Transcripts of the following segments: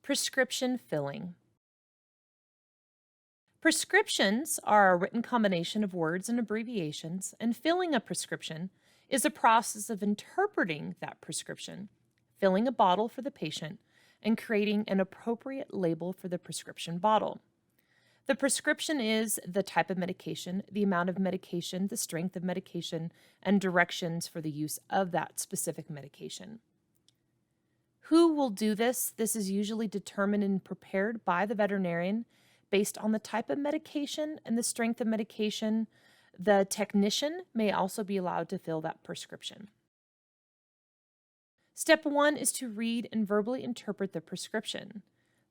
Prescription filling. Prescriptions are a written combination of words and abbreviations, and filling a prescription is a process of interpreting that prescription, filling a bottle for the patient, and creating an appropriate label for the prescription bottle. The prescription is the type of medication, the amount of medication, the strength of medication, and directions for the use of that specific medication. Who will do this? This is usually determined and prepared by the veterinarian based on the type of medication and the strength of medication. The technician may also be allowed to fill that prescription. Step 1 is to read and verbally interpret the prescription.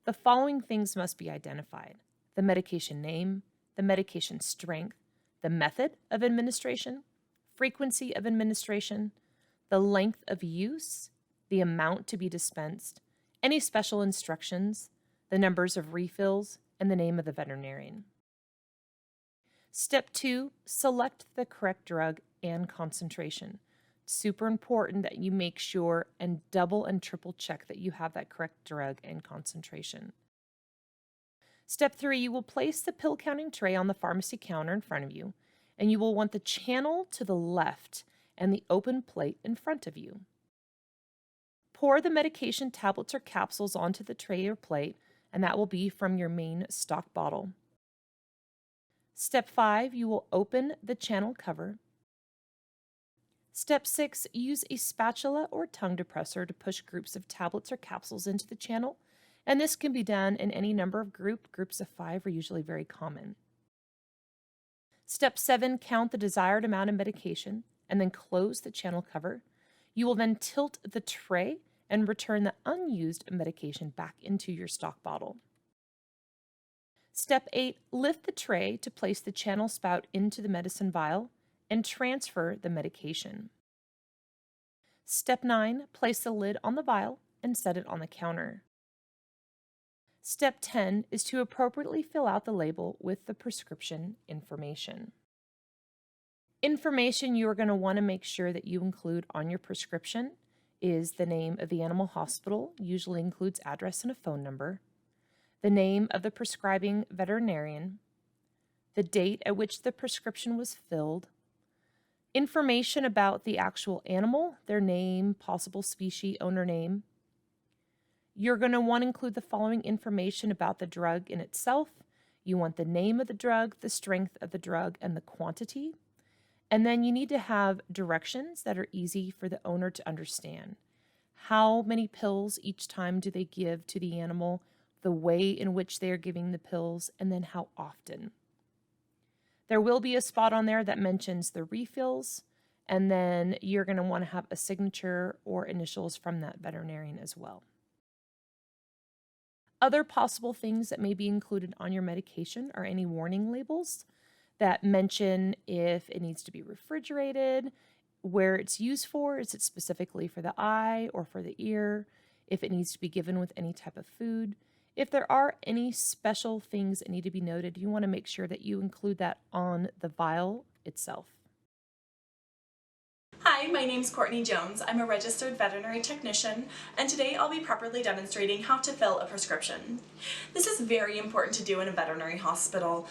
The following things must be identified: the medication name, the medication strength, the method of administration, frequency of administration, the length of use, the amount to be dispensed, any special instructions, the numbers of refills, and the name of the veterinarian. Step 2, select the correct drug and concentration. Super important that you make sure and double and triple check that you have that correct drug and concentration. Step 3, you will place the pill counting tray on the pharmacy counter in front of you, and you will want the channel to the left and the open plate in front of you. Pour the medication tablets or capsules onto the tray or plate, and that will be from your main stock bottle. Step 5, you will open the channel cover. Step 6, use a spatula or tongue depressor to push groups of tablets or capsules into the channel, and this can be done in any number of groups of 5 are usually very common. Step 7, count the desired amount of medication and then close the channel cover. You will then tilt the tray and return the unused medication back into your stock bottle. Step 8, lift the tray to place the channel spout into the medicine vial and transfer the medication. Step 9, place the lid on the vial and set it on the counter. Step 10 is to appropriately fill out the label with the prescription information. Information you are going to want to make sure that you include on your prescription is the name of the animal hospital, usually includes address and a phone number, the name of the prescribing veterinarian, the date at which the prescription was filled, information about the actual animal, their name, possible species, owner name. You're going to want to include the following information about the drug in itself. You want the name of the drug, the strength of the drug, and the quantity. And then you need to have directions that are easy for the owner to understand. How many pills each time do they give to the animal, the way in which they are giving the pills, and then how often. There will be a spot on there that mentions the refills, and then you're going to want to have a signature or initials from that veterinarian as well. Other possible things that may be included on your medication are any warning labels that mention if it needs to be refrigerated, where it's used for, is it specifically for the eye or for the ear, if it needs to be given with any type of food. If there are any special things that need to be noted, you want to make sure that you include that on the vial itself. Hi, my name's Courtney Jones. I'm a registered veterinary technician, and today I'll be properly demonstrating how to fill a prescription. This is very important to do in a veterinary hospital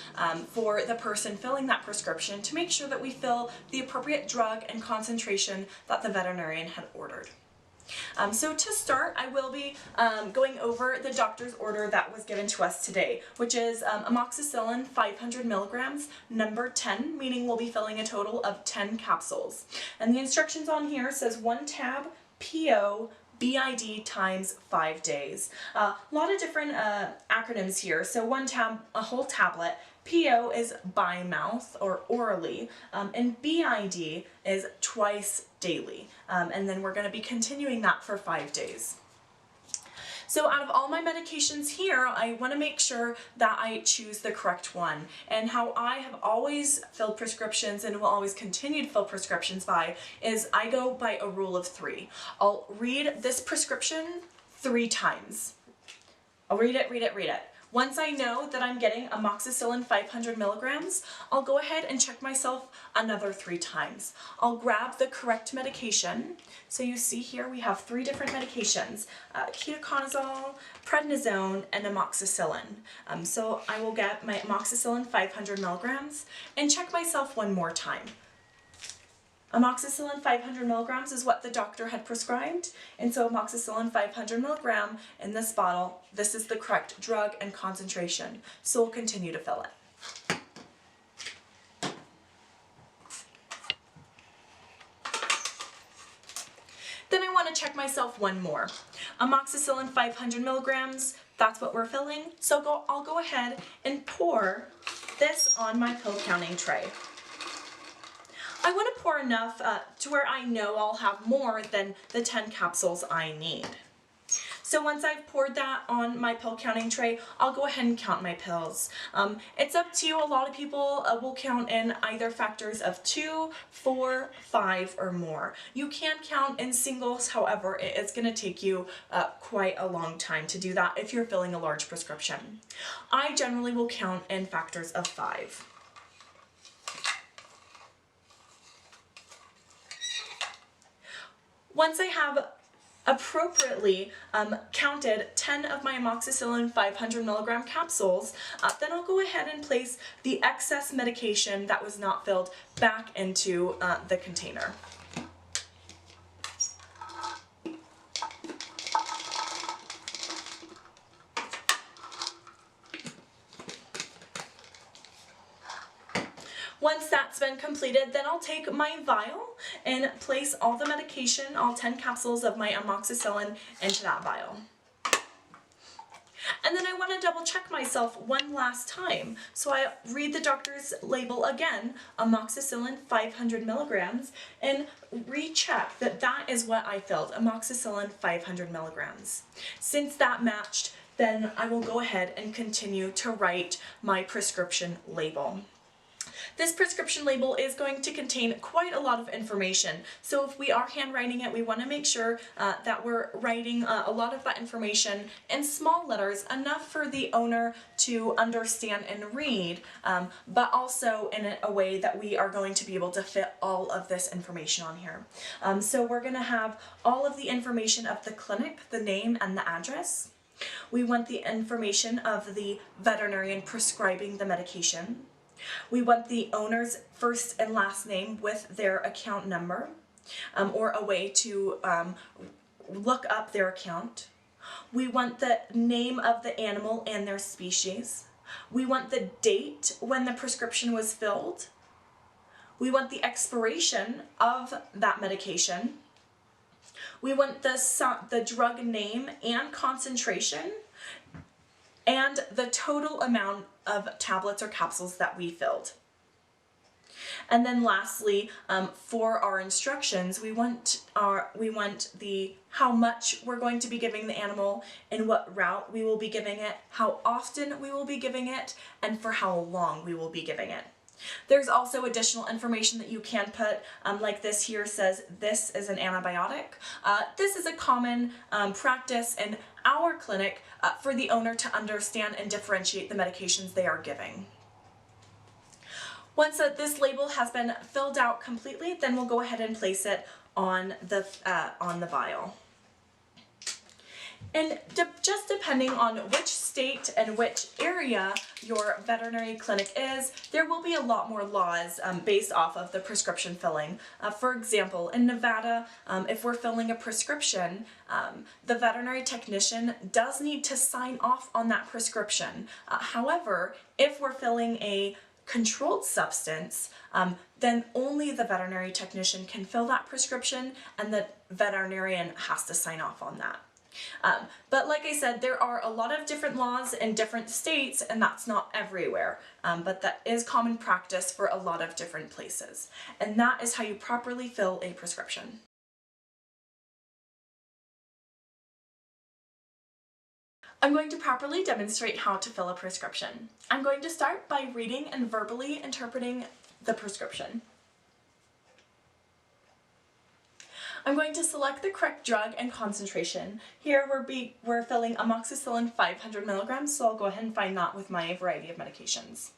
for the person filling that prescription to make sure that we fill the appropriate drug and concentration that the veterinarian had ordered. So to start, I will be going over the doctor's order that was given to us today, which is amoxicillin 500 milligrams, number 10, meaning we'll be filling a total of 10 capsules. And the instructions on here says 1 tab PO BID times 5 days. A lot of different acronyms here. So 1 tab, a whole tablet. PO is by mouth or orally, and BID is twice daily. And then we're going to be continuing that for 5 days. So out of all my medications here, I want to make sure that I choose the correct one. And how I have always filled prescriptions and will always continue to fill prescriptions by is I go by a rule of 3. I'll read this prescription 3 times. I'll read it, read it, read it. Once I know that I'm getting amoxicillin 500 milligrams, I'll go ahead and check myself another 3 times. I'll grab the correct medication. So you see here we have 3 different medications, ketoconazole, prednisone, and amoxicillin. So I will get my amoxicillin 500 milligrams and check myself one more time. Amoxicillin 500 milligrams is what the doctor had prescribed, and so amoxicillin 500 milligram in this bottle, this is the correct drug and concentration, so we'll continue to fill it. Then I want to check myself one more. Amoxicillin 500 milligrams, that's what we're filling, so I'll go ahead and pour this on my pill counting tray. I want to pour enough to where I know I'll have more than the 10 capsules I need. So once I've poured that on my pill counting tray, I'll go ahead and count my pills. It's up to you. A lot of people will count in either factors of 2, 4, 5, or more. You can count in singles, however, it's going to take you quite a long time to do that if you're filling a large prescription. I generally will count in factors of 5. Once I have appropriately counted 10 of my amoxicillin 500 milligram capsules, then I'll go ahead and place the excess medication that was not filled back into the container. Once that's been completed, then I'll take my vial and place all the medication, all 10 capsules of my amoxicillin, into that vial. And then I want to double check myself one last time. So I read the doctor's label again, amoxicillin 500 milligrams, and recheck that that is what I filled, amoxicillin 500 milligrams. Since that matched, then I will go ahead and continue to write my prescription label. This prescription label is going to contain quite a lot of information, so if we are handwriting it, we want to make sure that we're writing a lot of that information in small letters, enough for the owner to understand and read, but also in a way that we are going to be able to fit all of this information on here. So we're going to have all of the information of the clinic, the name and the address. We want the information of the veterinarian prescribing the medication. We want the owner's first and last name with their account number, or a way to look up their account. We want the name of the animal and their species. We want the date when the prescription was filled. We want the expiration of that medication. We want the drug name and concentration, and the total amount of tablets or capsules that we filled. And then lastly, for our instructions, we want the how much we're going to be giving the animal, in what route we will be giving it, how often we will be giving it, and for how long we will be giving it. There's also additional information that you can put, like this here says this is an antibiotic. This is a common practice in our clinic for the owner to understand and differentiate the medications they are giving. Once this label has been filled out completely, then we'll go ahead and place it on the vial. And just depending on which state and which area your veterinary clinic is, there will be a lot more laws based off of the prescription filling. For example, in Nevada, if we're filling a prescription, the veterinary technician does need to sign off on that prescription. However, if we're filling a controlled substance, then only the veterinary technician can fill that prescription, and the veterinarian has to sign off on that. But like I said, there are a lot of different laws in different states, and that's not everywhere, but that is common practice for a lot of different places. And that is how you properly fill a prescription. I'm going to properly demonstrate how to fill a prescription. I'm going to start by reading and verbally interpreting the prescription. I'm going to select the correct drug and concentration. Here we're filling amoxicillin 500 milligrams, so I'll go ahead and find that with my variety of medications.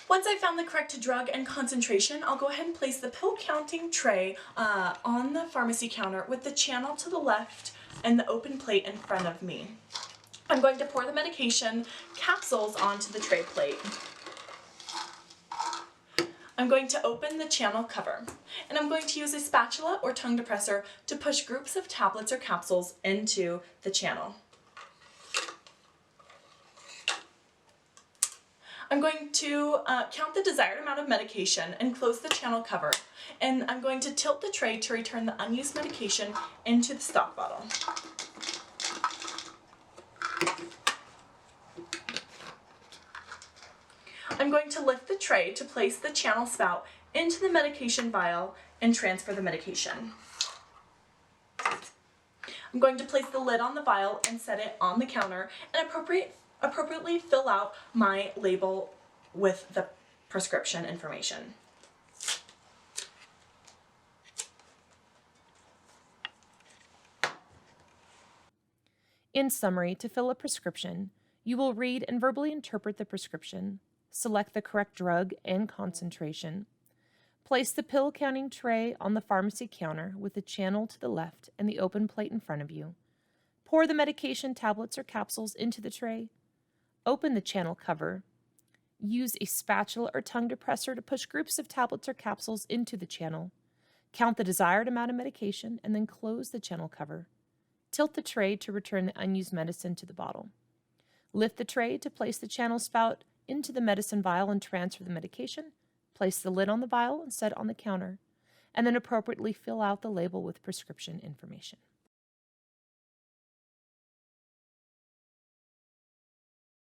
Once I've found the correct drug and concentration, I'll go ahead and place the pill counting tray on the pharmacy counter with the channel to the left and the open plate in front of me. I'm going to pour the medication capsules onto the tray plate. I'm going to open the channel cover, and I'm going to use a spatula or tongue depressor to push groups of tablets or capsules into the channel. I'm going to count the desired amount of medication and close the channel cover, and I'm going to tilt the tray to return the unused medication into the stock bottle. I'm going to lift the tray to place the channel spout into the medication vial and transfer the medication. I'm going to place the lid on the vial and set it on the counter and appropriately fill out my label with the prescription information. In summary, to fill a prescription, you will read and verbally interpret the prescription, select the correct drug and concentration, place the pill counting tray on the pharmacy counter with the channel to the left and the open plate in front of you, pour the medication tablets or capsules into the tray, open the channel cover, use a spatula or tongue depressor to push groups of tablets or capsules into the channel, count the desired amount of medication, and then close the channel cover. Tilt the tray to return the unused medicine to the bottle. Lift the tray to place the channel spout into the medicine vial and transfer the medication. Place the lid on the vial and set it on the counter, and then appropriately fill out the label with prescription information.